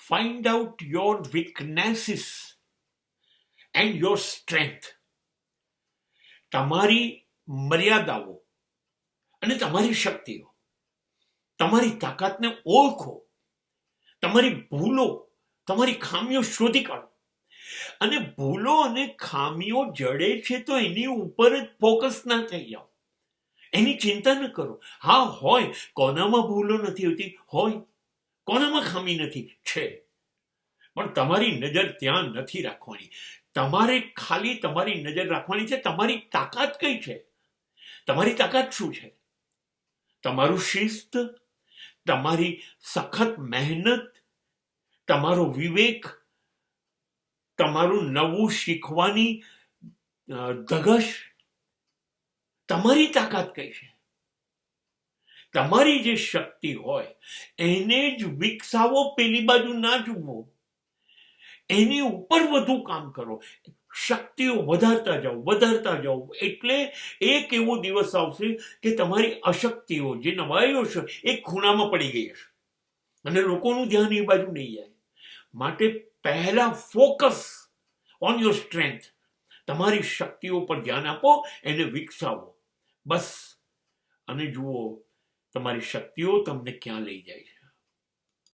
Find out your weaknesses and your strength. તમારી મર્યાદાઓ અને તમારી શક્તિઓ, તમારી તાકાતને ઓળખો, તમારી ભૂલો, તમારી ખામીઓ શોધી કાઢો. અને ભૂલો અને ખામીઓ જડે છે તો એની ઉપર જ ફોકસ ના થઈ જાઓ, એની ચિંતા ન કરો. હા હોય, કોનામાં ભૂલો નથી હોતી? હોય. કોનામાં ખામી નથી? છે. પણ તમારી નજર ત્યાં નથી રાખવાની. તમારે ખાલી તમારી નજર રાખવાની છે તમારી તાકાત કઈ છે. તમારી તાકાત શું છે? તમારું શિસ્ત, તમારી સખત મહેનત, તમારો વિવેક, તમારું નવું શીખવાની ધગશ. તમારી તાકાત કઈ છે? તમારી જે શક્તિ હોય એને જ વિકસાવો, પેલી બાજુ ના જુઓ. એની ઉપર વધુ કામ કરો, શક્તિઓ વધારતા જાઓ. એટલે એક એવો દિવસ આવશે કે તમારી અશક્તિઓ, જે નવાઈઓ છે, એ ખૂણામાં પડી ગઈ હશે અને લોકોનું ધ્યાન એ બાજુ નહીં જાય. માટે પહેલા ફોકસ ઓન યોર સ્ટ્રેન્થ. તમારી શક્તિઓ પર ધ્યાન આપો, એને વિકસાવો, બસ. અને જુઓ તમારી શક્તિઓ તમને ક્યાં લઈ જાય છે.